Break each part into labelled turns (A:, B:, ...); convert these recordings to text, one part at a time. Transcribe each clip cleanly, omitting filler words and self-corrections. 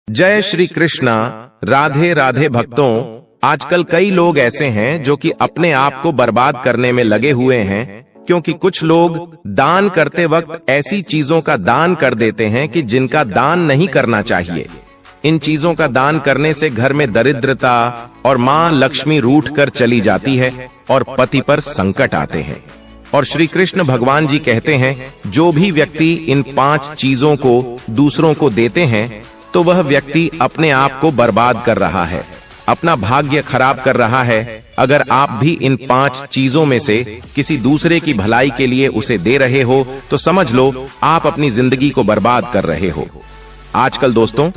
A: जय श्री कृष्णा। राधे राधे भक्तों। आजकल कई लोग ऐसे हैं जो कि अपने आप को बर्बाद करने में लगे हुए हैं, क्योंकि कुछ लोग दान करते वक्त ऐसी चीजों का दान कर देते हैं कि जिनका दान नहीं करना चाहिए। इन चीजों का दान करने से घर में दरिद्रता और मां लक्ष्मी रूठ कर चली जाती है और पति पर संकट आते हैं। और श्री कृष्ण भगवान जी कहते हैं, जो भी व्यक्ति इन 5 चीजों को दूसरों को देते हैं तो वह व्यक्ति अपने आप को बर्बाद कर रहा है, अपना भाग्य खराब कर रहा है। अगर आप भी इन 5 चीजों में से किसी दूसरे की भलाई के लिए उसे दे रहे हो तो समझ लो आप अपनी जिंदगी को बर्बाद कर रहे हो। आजकल दोस्तों,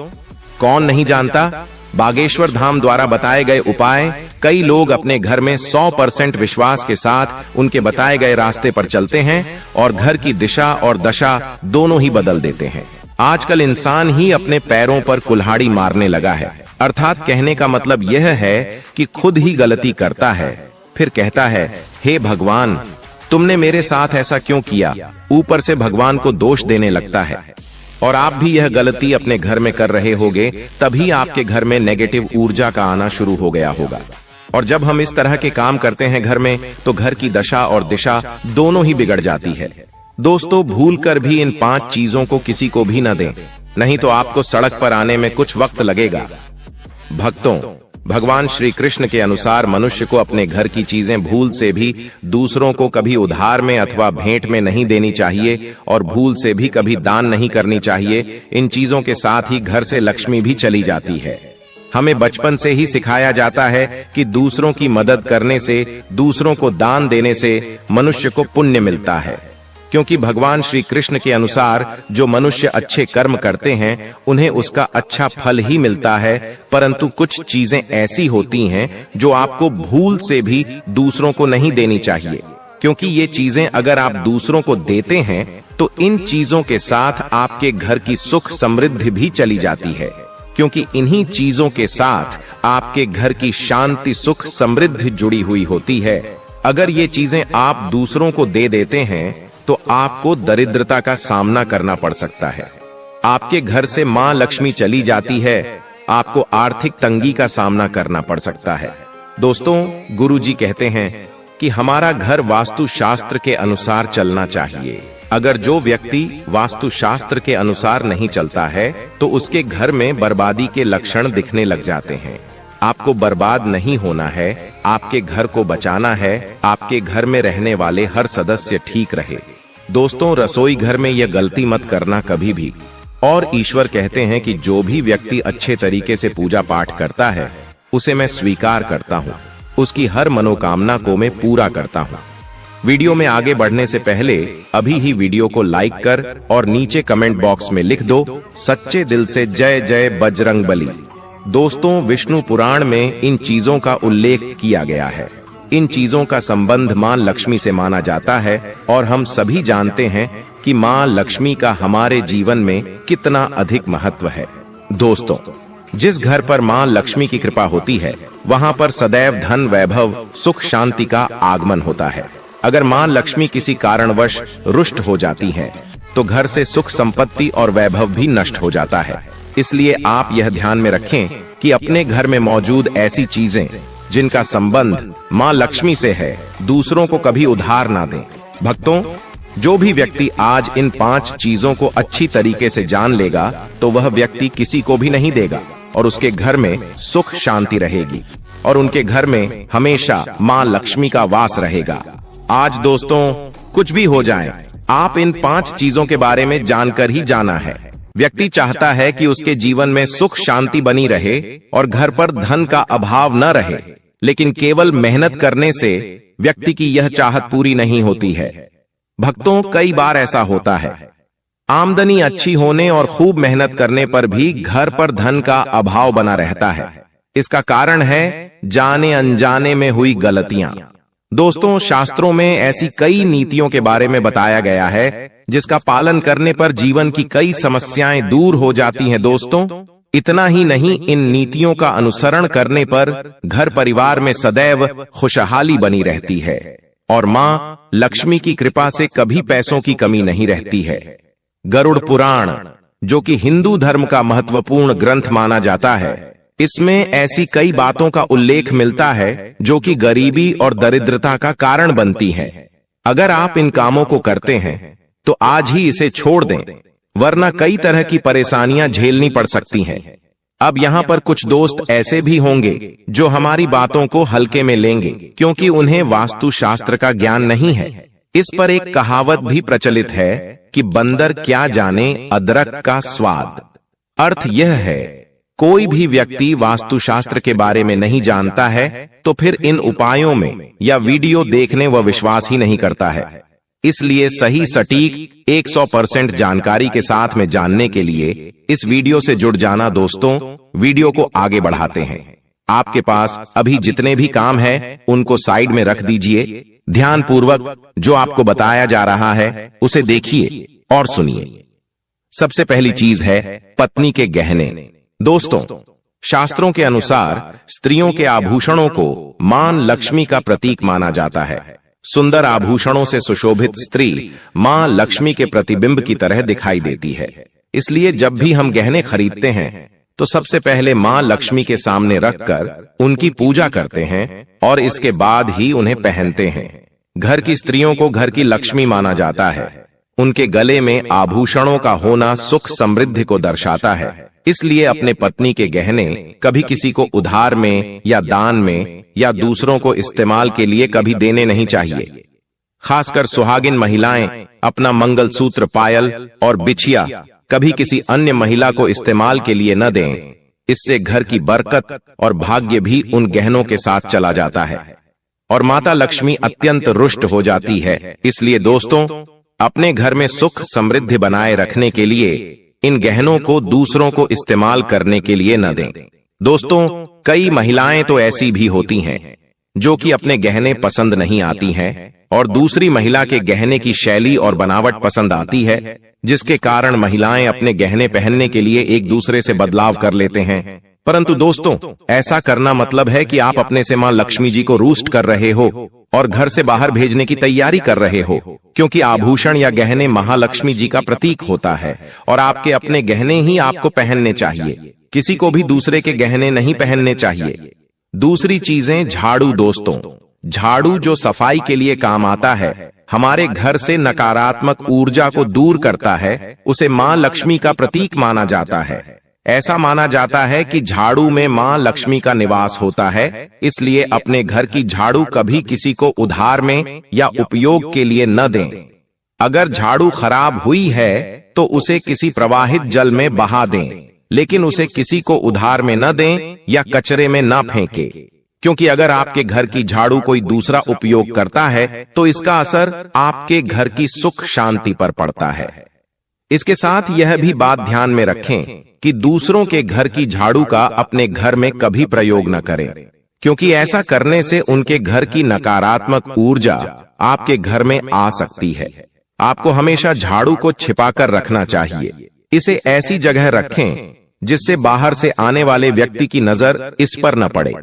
A: कौन नहीं जानता, बागेश्वर धाम द्वारा बताए गए उपाय कई लोग अपने घर में 100% विश्वास के साथ उनके बताए गए रास्ते पर चलते हैं और घर की दिशा और दशा दोनों ही बदल देते हैं। आजकल इंसान ही अपने पैरों पर कुल्हाड़ी मारने लगा है, अर्थात कहने का मतलब यह है कि खुद ही गलती करता है, फिर कहता है, हे भगवान तुमने मेरे साथ ऐसा क्यों किया। ऊपर से भगवान को दोष देने लगता है। और आप भी यह गलती अपने घर में कर रहे होगे, तभी आपके घर में नेगेटिव ऊर्जा का आना शुरू हो गया होगा। और जब हम इस तरह के काम करते हैं घर में, तो घर की दशा और दिशा दोनों ही बिगड़ जाती है। दोस्तों, भूल कर भी इन 5 चीजों को किसी को भी न दें, नहीं तो आपको सड़क पर आने में कुछ वक्त लगेगा। भक्तों, भगवान श्री कृष्ण के अनुसार मनुष्य को अपने घर की चीजें भूल से भी दूसरों को कभी उधार में अथवा भेंट में नहीं देनी चाहिए और भूल से भी कभी दान नहीं करनी चाहिए। इन चीजों के साथ ही घर से लक्ष्मी भी चली जाती है। हमें बचपन से ही सिखाया जाता है कि दूसरों की मदद करने से, दूसरों को दान देने से मनुष्य को पुण्य मिलता है, क्योंकि भगवान श्री कृष्ण के अनुसार जो मनुष्य अच्छे कर्म करते हैं उन्हें उसका अच्छा फल ही मिलता है। परंतु कुछ चीजें ऐसी होती हैं जो आपको भूल से भी दूसरों को नहीं देनी चाहिए, क्योंकि ये चीजें अगर आप दूसरों को देते हैं तो इन चीजों के साथ आपके घर की सुख समृद्धि भी चली जाती है, क्योंकि इन्हीं चीजों के साथ आपके घर की शांति सुख समृद्धि जुड़ी हुई होती है। अगर ये चीजें आप दूसरों को दे देते हैं तो आपको दरिद्रता का सामना करना पड़ सकता है, आपके घर से मां लक्ष्मी चली जाती है, आपको आर्थिक तंगी का सामना करना पड़ सकता है। दोस्तों, गुरुजी कहते हैं कि हमारा घर वास्तु शास्त्र के अनुसार चलना चाहिए। अगर जो व्यक्ति वास्तु शास्त्र के अनुसार नहीं चलता है तो उसके घर में बर्बादी के लक्षण दिखने लग जाते हैं। आपको बर्बाद नहीं होना है, आपके घर को बचाना है, आपके घर में रहने वाले हर सदस्य ठीक रहे। दोस्तों, रसोई घर में यह गलती मत करना कभी भी। और ईश्वर कहते हैं कि जो भी व्यक्ति अच्छे तरीके से पूजा पाठ करता है उसे मैं स्वीकार करता हूँ, उसकी हर मनोकामना को मैं पूरा करता हूँ। वीडियो में आगे बढ़ने से पहले अभी ही वीडियो को लाइक कर और नीचे कमेंट बॉक्स में लिख दो, सच्चे दिल से जय जय बजरंगबली। दोस्तों, विष्णु पुराण में इन चीजों का उल्लेख किया गया है। इन चीजों का संबंध मां लक्ष्मी से माना जाता है और हम सभी जानते हैं कि मां लक्ष्मी का हमारे जीवन में कितना अधिक महत्व है। दोस्तों, जिस घर पर मां लक्ष्मी की कृपा होती है वहां पर सदैव धन, वैभव, सुख, शांति का आगमन होता है। अगर मां लक्ष्मी किसी कारणवश रुष्ट हो जाती हैं, तो घर से सुख, संपत्ति और वैभव भी नष्ट हो जाता है। इसलिए आप यह ध्यान में रखें कि अपने घर में मौजूद ऐसी चीजें जिनका संबंध मां लक्ष्मी से है, दूसरों को कभी उधार ना दें। भक्तों, जो भी व्यक्ति आज इन 5 चीजों को अच्छी तरीके से जान लेगा तो वह व्यक्ति किसी को भी नहीं देगा और उसके घर में सुख शांति रहेगी और उनके घर में हमेशा मां लक्ष्मी का वास रहेगा। आज दोस्तों, कुछ भी हो जाए, आप इन 5 चीजों के बारे में जानकर ही जाना है। व्यक्ति चाहता है कि उसके जीवन में सुख शांति बनी रहे और घर पर धन का अभाव न रहे, लेकिन केवल मेहनत करने से व्यक्ति की यह चाहत पूरी नहीं होती है। भक्तों, कई बार ऐसा होता है, आमदनी अच्छी होने और खूब मेहनत करने पर भी घर पर धन का अभाव बना रहता है। इसका कारण है जाने अनजाने में हुई गलतियां। दोस्तों, शास्त्रों में ऐसी कई नीतियों के बारे में बताया गया है जिसका पालन करने पर जीवन की कई समस्याएं दूर हो जाती हैं। दोस्तों, इतना ही नहीं, इन नीतियों का अनुसरण करने पर घर परिवार में सदैव खुशहाली बनी रहती है और मां लक्ष्मी की कृपा से कभी पैसों की कमी नहीं रहती है। गरुड़ पुराण जो कि हिंदू धर्म का महत्वपूर्ण ग्रंथ माना जाता है, इसमें ऐसी कई बातों का उल्लेख मिलता है जो कि गरीबी और दरिद्रता का कारण बनती हैं। अगर आप इन कामों को करते हैं तो आज ही इसे छोड़ दें, वरना कई तरह की परेशानियां झेलनी पड़ सकती हैं। अब यहाँ पर कुछ दोस्त ऐसे भी होंगे जो हमारी बातों को हल्के में लेंगे क्योंकि उन्हें वास्तुशास्त्र का ज्ञान नहीं है। इस पर एक कहावत भी प्रचलित है कि बंदर क्या जाने अदरक का स्वाद। अर्थ यह है, कोई भी व्यक्ति वास्तुशास्त्र के बारे में नहीं जानता है तो फिर इन उपायों में या वीडियो देखने व विश्वास ही नहीं करता है। इसलिए सही सटीक 100% जानकारी के साथ में जानने के लिए इस वीडियो से जुड़ जाना। दोस्तों, वीडियो को आगे बढ़ाते हैं। आपके पास अभी जितने भी काम है उनको साइड में रख दीजिए, ध्यान पूर्वक जो आपको बताया जा रहा है उसे देखिए और सुनिए। सबसे पहली चीज है पत्नी के गहने। दोस्तों, शास्त्रों के अनुसार स्त्रियों के आभूषणों को मां लक्ष्मी का प्रतीक माना जाता है। सुंदर आभूषणों से सुशोभित स्त्री मां लक्ष्मी के प्रतिबिंब की तरह दिखाई देती है। इसलिए जब भी हम गहने खरीदते हैं तो सबसे पहले मां लक्ष्मी के सामने रखकर उनकी पूजा करते हैं और इसके बाद ही उन्हें पहनते हैं। घर की स्त्रियों को घर की लक्ष्मी माना जाता है। उनके गले में आभूषणों का होना सुख समृद्धि को दर्शाता है। इसलिए अपने पत्नी के गहने कभी किसी को उधार में या दान में या दूसरों को इस्तेमाल के लिए कभी देने नहीं चाहिए। खासकर सुहागिन महिलाएं अपना मंगलसूत्र, पायल और बिछिया कभी किसी अन्य महिला को इस्तेमाल के लिए न दें। इससे घर की बरकत और भाग्य भी उन गहनों के साथ चला जाता है और माता लक्ष्मी अत्यंत रुष्ट हो जाती है। इसलिए दोस्तों, अपने घर में सुख समृद्धि बनाए रखने के लिए इन गहनों को दूसरों को इस्तेमाल करने के लिए न दें। दोस्तों, कई महिलाएं तो ऐसी भी होती हैं जो कि अपने गहने पसंद नहीं आती हैं और दूसरी महिला के गहने की शैली और बनावट पसंद आती है, जिसके कारण महिलाएं अपने गहने पहनने के लिए एक दूसरे से बदलाव कर लेते हैं। परंतु दोस्तों, ऐसा करना मतलब है कि आप अपने से मां लक्ष्मी जी को रूष्ट कर रहे हो और घर से बाहर भेजने की तैयारी कर रहे हो, क्योंकि आभूषण या गहने महालक्ष्मी जी का प्रतीक होता है और आपके अपने गहने ही आपको पहनने चाहिए। किसी को भी दूसरे के गहने नहीं पहनने चाहिए। दूसरी चीजें, झाड़ू। दोस्तों, झाड़ू जो सफाई के लिए काम आता है, हमारे घर से नकारात्मक ऊर्जा को दूर करता है, उसे मां लक्ष्मी का प्रतीक माना जाता है। ऐसा माना जाता है कि झाड़ू में मां लक्ष्मी का निवास होता है। इसलिए अपने घर की झाड़ू कभी किसी को उधार में या उपयोग के लिए न दें। अगर झाड़ू खराब हुई है तो उसे किसी प्रवाहित जल में बहा दें, लेकिन उसे किसी को उधार में न दें या कचरे में न फेंके, क्योंकि अगर आपके घर की झाड़ू कोई दूसरा उपयोग करता है तो इसका असर आपके घर की सुख शांति पर पड़ता है। इसके साथ यह भी बात ध्यान में रखें कि दूसरों के घर की झाड़ू का अपने घर में कभी प्रयोग न करें, क्योंकि ऐसा करने से उनके घर की नकारात्मक ऊर्जा आपके घर में आ सकती है। आपको हमेशा झाड़ू को छिपाकर रखना चाहिए। इसे ऐसी जगह रखें जिससे बाहर से आने वाले व्यक्ति की नजर इस पर न पड़े।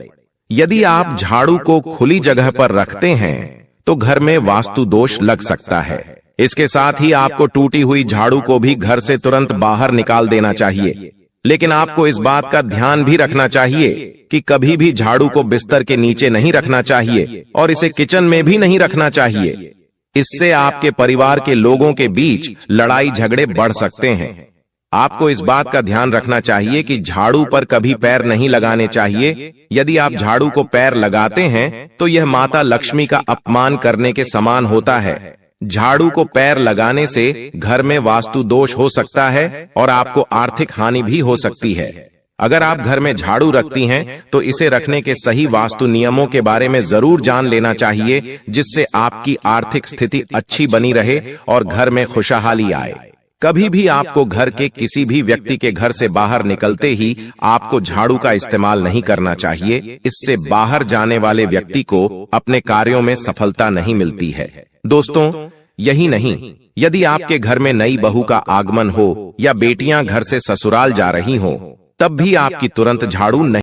A: यदि आप झाड़ू को खुली जगह पर रखते हैं तो घर में वास्तु दोष लग सकता है। इसके साथ ही आपको टूटी हुई झाड़ू को भी घर से तुरंत बाहर निकाल देना चाहिए। लेकिन आपको इस बात का ध्यान भी रखना चाहिए कि कभी भी झाड़ू को बिस्तर के नीचे नहीं रखना चाहिए और इसे किचन में भी नहीं रखना चाहिए। इससे आपके परिवार के लोगों के बीच लड़ाई झगड़े बढ़ सकते हैं। आपको इस बात का ध्यान रखना चाहिए कि झाड़ू पर कभी पैर नहीं लगाने चाहिए। यदि आप झाड़ू को पैर लगाते हैं तो यह माता लक्ष्मी का अपमान करने के समान होता है। झाड़ू को पैर लगाने से घर में वास्तु दोष हो सकता है और आपको आर्थिक हानि भी हो सकती है। अगर आप घर में झाड़ू रखती हैं तो इसे रखने के सही वास्तु नियमों के बारे में जरूर जान लेना चाहिए, जिससे आपकी आर्थिक स्थिति अच्छी बनी रहे और घर में खुशहाली आए। कभी भी आपको घर के किसी भी व्यक्ति के घर से बाहर निकलते ही आपको झाड़ू का इस्तेमाल नहीं करना चाहिए। इससे बाहर जाने वाले व्यक्ति को अपने कार्यों में सफलता नहीं मिलती है। दोस्तों, यही नहीं, यदि आपके घर में नई बहू का आगमन हो या बेटियां घर से ससुराल जा रही हों, तब भी आपकी तुरंत झाड़ू नहीं